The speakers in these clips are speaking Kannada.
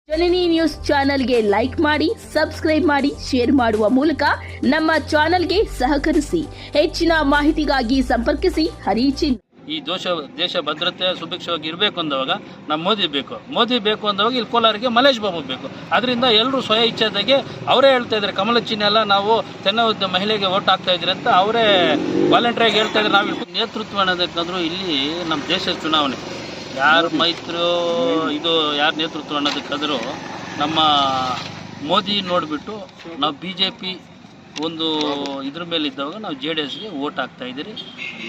ಜನನಿ ನ್ಯೂಸ್ ಚಾನೆಲ್ಗೆ ಲೈಕ್ ಮಾಡಿ, ಸಬ್ಸ್ಕ್ರೈಬ್ ಮಾಡಿ, ಶೇರ್ ಮಾಡುವ ಮೂಲಕ ನಮ್ಮ ಚಾನೆಲ್ಗೆ ಸಹಕರಿಸಿ. ಹೆಚ್ಚಿನ ಮಾಹಿತಿಗಾಗಿ ಸಂಪರ್ಕಿಸಿ ಹರಿಚಿನ್. ಈ ದೇಶ ಭದ್ರತೆ ಸುಭಿಕ್ಷವಾಗಿ ಇರಬೇಕು ಅಂದವಾಗ ನಮ್ಮ ಮೋದಿ ಬೇಕು ಅಂದವಾಗ ಇಲ್ಲಿ ಕೋಲಾರಿಗೆ ಮಲೇಶ್ ಬಾಬು ಬೇಕು. ಅದರಿಂದ ಎಲ್ಲರೂ ಸ್ವಯ ಇಚ್ಛೆದಾಗೆ ಅವರೇ ಹೇಳ್ತಾ ಇದ್ದಾರೆ, ಕಮಲ ಚಿಹ್ನೆ ಎಲ್ಲ ನಾವು ತೆನ್ನ ಮಹಿಳೆಗೆ ಓಟ್ ಹಾಕ್ತಾ ಇದ್ರಿ ಅಂತ ಅವರೇ ವಾಲಂಟ್ರಿಯಾಗಿ ಹೇಳ್ತಾ ಇದ್ದಾರೆ. ನಾವು ಇಲ್ಲಿ ನೇತೃತ್ವ ಅನ್ನೋದಕ್ಕಾದ್ರೂ ಇಲ್ಲಿ ನಮ್ಮ ದೇಶದ ಚುನಾವಣೆ ಯಾರು ಮೈತ್ರಿ ಇದು ಯಾರು ನೇತೃತ್ವ ಅನ್ನೋದಕ್ಕಾದರೂ ನಮ್ಮ ಮೋದಿ ನೋಡಿಬಿಟ್ಟು ನಾವು BJP ಒಂದು ಇದ್ರ ಮೇಲೆ ಇದ್ದವಾಗ ನಾವು JDSಗೆ ಓಟ್ ಹಾಕ್ತಾ ಇದ್ದೀರಿ.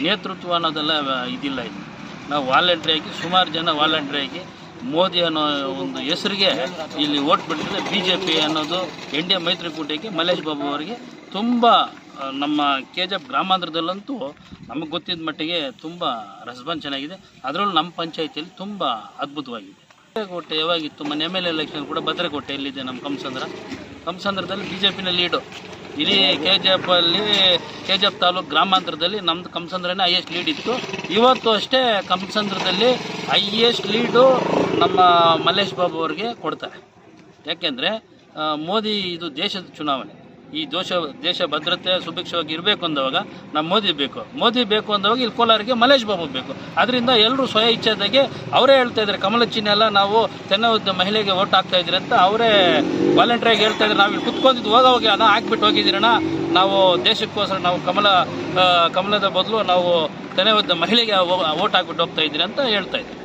ನೇತೃತ್ವ ಅನ್ನೋದೆಲ್ಲ ಇದಿಲ್ಲ. ಇಲ್ಲಿ ನಾವು ವಾಲಂಟ್ರಿಯಾಗಿ ಸುಮಾರು ಜನ ವಾಲಂಟ್ರಿಯಾಗಿ ಮೋದಿ ಅನ್ನೋ ಒಂದು ಹೆಸರಿಗೆ ಇಲ್ಲಿ ಓಟ್ ಬಿಟ್ಟಿದ್ರೆ BJP ಅನ್ನೋದು NDA ಮೈತ್ರಿಕೂಟಕ್ಕೆ ಮಲೇಶ್ ಬಾಬು ಅವರಿಗೆ ತುಂಬ ನಮ್ಮ KGF ಗ್ರಾಮಾಂತರದಲ್ಲಂತೂ ನಮಗೆ ಗೊತ್ತಿದ್ದ ಮಟ್ಟಿಗೆ ತುಂಬ ರೆಸ್ಪಾನ್ಸ್ ಚೆನ್ನಾಗಿದೆ. ಅದರಲ್ಲೂ ನಮ್ಮ ಪಂಚಾಯಿತಿಯಲ್ಲಿ ತುಂಬ ಅದ್ಭುತವಾಗಿದೆ. ಭದ್ರಕೋಟೆ ಯಾವಾಗಿತ್ತು ಮೊನ್ನೆ MLA ಎಲೆಕ್ಷನ್ ಕೂಡ ಭದ್ರಕೋಟೆ ಎಲ್ಲಿದೆ ನಮ್ಮ ಕಂಸಂದ್ರದಲ್ಲಿ BJPನ ಲೀಡು. ಇಡೀ KGF ತಾಲೂಕು ಗ್ರಾಮಾಂತರದಲ್ಲಿ ನಮ್ಮದು ಕಂಸಂದ್ರನೇ ಹೈಯೆಸ್ಟ್ ಲೀಡ್ ಇತ್ತು. ಇವತ್ತು ಅಷ್ಟೇ ಕಂಸಂದ್ರದಲ್ಲಿ ಹೈಯೆಸ್ಟ್ ಲೀಡು ನಮ್ಮ ಮಲೇಶ್ ಬಾಬು ಅವ್ರಿಗೆ ಕೊಡ್ತಾರೆ. ಯಾಕೆಂದರೆ ಮೋದಿ ಇದು ದೇಶದ ಚುನಾವಣೆ. ಈ ದೇಶ ಭದ್ರತೆ ಸುಭಿಕ್ಷವಾಗಿ ಇರಬೇಕು ಅಂದವಾಗ ನಮ್ಮ ಮೋದಿ ಬೇಕು ಅಂದವಾಗ ಇಲ್ಲಿ ಕೋಲಾರಿಗೆ ಮಲೇಶ್ ಬಾಬು ಬೇಕು. ಅದರಿಂದ ಎಲ್ಲರೂ ಸ್ವಯ ಇಚ್ಛೆದಾಗೆ ಅವರೇ ಹೇಳ್ತಾ ಇದ್ದಾರೆ, ಕಮಲ ಚಿಹ್ನೆ ಎಲ್ಲ ನಾವು ತೆನ್ನ ಮಹಿಳೆಗೆ ಓಟ್ ಹಾಕ್ತಾ ಇದ್ರಿ ಅಂತ ಅವರೇ ವಾಲಂಟ್ರಿಯಾಗಿ ಹೇಳ್ತಾ ಇದ್ದಾರೆ. ನಾವು ಇಲ್ಲಿ ಕುತ್ಕೊಂಡಿದ್ದು ಹೋಗಿ ಅಣ್ಣ ಹಾಕ್ಬಿಟ್ಟು ಹೋಗಿದ್ದೀರಣ್ಣ, ನಾವು ದೇಶಕ್ಕೋಸ್ಕರ ನಾವು ಕಮಲದ ಬದಲು ನಾವು ತೆನ್ನ ಮಹಿಳೆಗೆ ಓಟ್ ಹಾಕ್ಬಿಟ್ಟು ಹೋಗ್ತಾ ಇದ್ದೀರಿ ಅಂತ ಹೇಳ್ತಾ ಇದ್ದೀವಿ.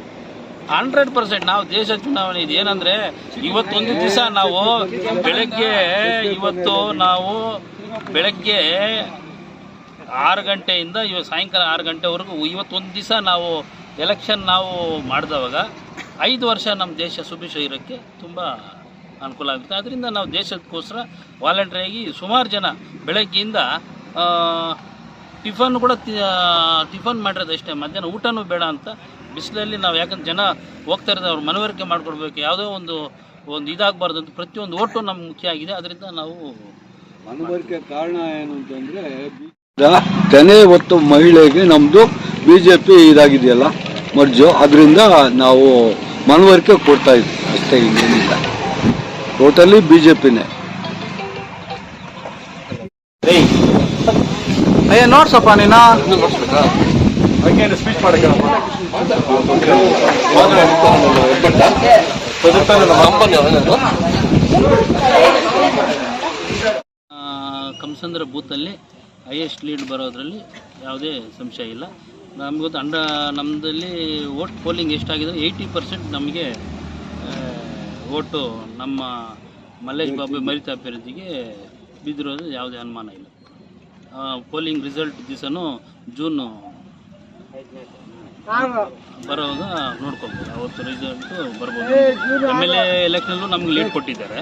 100% ನಾವು ದೇಶ ಚುನಾವಣೆ ಇದು ಏನಂದರೆ ಇವತ್ತೊಂದು ದಿವಸ ನಾವು ಬೆಳಗ್ಗೆ 6 ಗಂಟೆಯಿಂದ ಸಾಯಂಕಾಲ 6 ಗಂಟೆವರೆಗೂ ಇವತ್ತೊಂದು ದಿವಸ ನಾವು ಎಲೆಕ್ಷನ್ ನಾವು ಮಾಡಿದವಾಗ 5 ವರ್ಷ ನಮ್ಮ ದೇಶ ಸುಭಿಕ್ಷ ಇರೋಕ್ಕೆ ತುಂಬ ಅನುಕೂಲ ಆಗುತ್ತೆ. ಅದರಿಂದ ನಾವು ದೇಶಕ್ಕೋಸ್ಕರ ವಾಲಂಟ್ರಿಯಾಗಿ ಸುಮಾರು ಜನ ಬೆಳಗ್ಗೆಯಿಂದ ಟಿಫನ್ ಮಾಡಿರೋದು ಅಷ್ಟೇ, ಮಧ್ಯಾಹ್ನ ಊಟನೂ ಬೇಡ ಅಂತ ಬಿಸಿಲಲ್ಲಿ ನಾವು ಯಾಕಂದ್ರೆ ಜನ ಹೋಗ್ತಾ ಇರೋದು ಅವ್ರ ಮನವರಿಕೆ ಮಾಡ್ಕೊಡ್ಬೇಕು, ಯಾವುದೋ ಒಂದು ಇದಾಗಬಾರ್ದು ಅಂತ ಪ್ರತಿಯೊಂದು ಓಟು ನಮ್ಗೆ ಮುಖ್ಯ ಆಗಿದೆ. ಅದರಿಂದ ನಾವು ಮನವರಿಕೆ ಕಾರಣ ಏನು ಅಂತಂದರೆ ತೆನೆ ಹೊತ್ತು ಮಹಿಳೆಗೆ ನಮ್ಮದು BJP ಇದಾಗಿದೆಯಲ್ಲ ಮರ್ಜು, ಅದರಿಂದ ನಾವು ಮನವರಿಕೆ ಕೊಡ್ತಾ ಇದ್ವಿ ಅಷ್ಟೇ, ಇನ್ನೇನಿಲ್ಲ. ಟೋಟಲಿ BJPನೇ. ಅಯ್ಯ ನೋಡ್ಸಪ್ಪ ನೀನು ಸ್ಪೀಚ್ ಮಾಡಕ್ಕೆ ಕಂಸಂದ್ರ ಬೂತಲ್ಲಿ ಹೈಯೆಸ್ಟ್ ಲೀಡ್ ಬರೋದ್ರಲ್ಲಿ ಯಾವುದೇ ಸಂಶಯ ಇಲ್ಲ. ನಮಗೊತ್ತು ನಮ್ಮದಲ್ಲಿ ಓಟ್ ಪೋಲಿಂಗ್ ಎಷ್ಟಾಗಿದೆ 80% ನಮಗೆ ಓಟು ನಮ್ಮ ಮಲೇಶ್ ಬಾಬು ಮರಿತಾ ಅಭ್ಯರ್ಥಿಗೆ ಬಿದ್ದಿರೋದು ಯಾವುದೇ ಅನುಮಾನ ಇಲ್ಲ. ಪೋಲಿಂಗ್ ರಿಸಲ್ಟ್ ದಿವಸನೂ ಜೂನ್ ಬರೋವಾಗ ನೋಡ್ಕೊಬೋದು, ಅವತ್ತು ರಿಸಲ್ಟು ಬರ್ಬೋದು. MLA ಎಲೆಕ್ಷನಲ್ಲೂ ನಮ್ಗೆ ಲೀಡ್ ಕೊಟ್ಟಿದ್ದಾರೆ.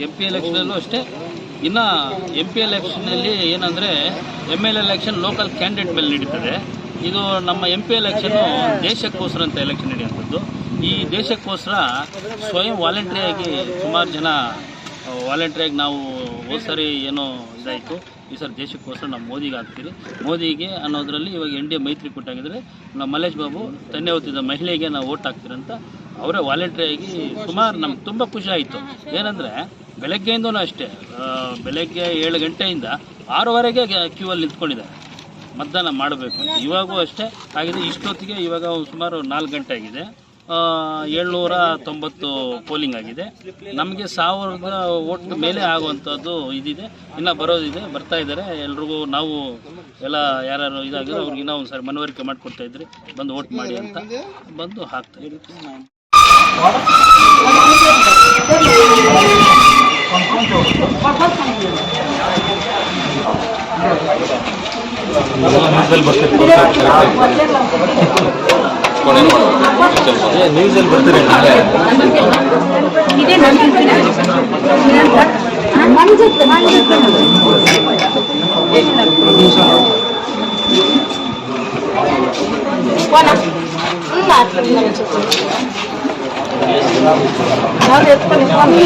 MP ಎಲೆಕ್ಷನಲ್ಲೂ ಅಷ್ಟೇ. ಇನ್ನು MP ಎಲೆಕ್ಷನಲ್ಲಿ ಏನಂದರೆ MLA ಎಲೆಕ್ಷನ್ ಲೋಕಲ್ ಕ್ಯಾಂಡಿಡೇಟ್ ಮೇಲೆ ನಡೀತದೆ. ಇದು ನಮ್ಮ MP ಎಲೆಕ್ಷನ್ನು ದೇಶಕ್ಕೋಸ್ಕರ ಅಂತ ಎಲೆಕ್ಷನ್ ನಡೆಯುವಂಥದ್ದು. ಈ ದೇಶಕ್ಕೋಸ್ಕರ ಸ್ವಯಂ ವಾಲಂಟ್ರಿಯಾಗಿ ಸುಮಾರು ಜನ ವಾಲಂಟ್ರಿಯಾಗಿ ನಾವು ಹೋದ ಸರಿ ಏನೋ ಇದಾಯಿತು, ಈ ಸರ್ ದೇಶಕ್ಕೋಸ್ಕರ ನಾವು ಮೋದಿಗೆ ಹಾಕ್ತೀರಿ. ಮೋದಿಗೆ ಅನ್ನೋದರಲ್ಲಿ ಇವಾಗ NDA ಮೈತ್ರಿಕೂಟ ಆಗಿದ್ರೆ ನಾವು ಮಲೇಶ್ ಬಾಬು ತನ್ನೆ ಹೊತ್ತಿದ್ದ ಮಹಿಳೆಗೆ ನಾವು ಓಟ್ ಹಾಕ್ತೀರಂತ ಅವರೇ ವಾಲಂಟ್ರಿಯಾಗಿ ಸುಮಾರು ನಮ್ಗೆ ತುಂಬ ಖುಷಿ ಆಯಿತು. ಏನಂದರೆ ಬೆಳಗ್ಗೆಯಿಂದನೂ ಅಷ್ಟೇ, ಬೆಳಗ್ಗೆ 7 ಗಂಟೆಯಿಂದ 6ವರೆಗೆ ಕ್ಯೂ ಅಲ್ಲಿ ನಿಂತ್ಕೊಂಡಿದ್ದಾರೆ ಮತದಾನ ಮಾಡಬೇಕು. ಇವಾಗೂ ಅಷ್ಟೇ ಆಗಿದೆ. ಇಷ್ಟೊತ್ತಿಗೆ ಇವಾಗ ಸುಮಾರು 4 ಗಂಟೆ ಆಗಿದೆ. 790 ಪೋಲಿಂಗ್ ಆಗಿದೆ. ನಮಗೆ 1000 ಓಟ್ ಮೇಲೆ ಆಗುವಂಥದ್ದು ಇದಿದೆ, ಇನ್ನೂ ಬರೋದಿದೆ, ಬರ್ತಾ ಇದ್ದಾರೆ. ಎಲ್ರಿಗೂ ನಾವು ಎಲ್ಲ ಯಾರ್ಯಾರು ಇದಾಗಿರೋ ಅವ್ರಿಗೆ ಇನ್ನೂ ಒಂದು ಸಾರಿ ಮನವರಿಕೆ ಮಾಡಿಕೊಡ್ತಾ ಇದ್ರಿ, ಬಂದು ಓಟ್ ಮಾಡಿ ಅಂತ ಬಂದು ಹಾಕ್ತಾ ಇದ್ವಿ. ನ್ಯೂಸಲ್ಲಿ ಬರ್ತೀರಿ ನಾಳೆ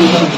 ನಾವು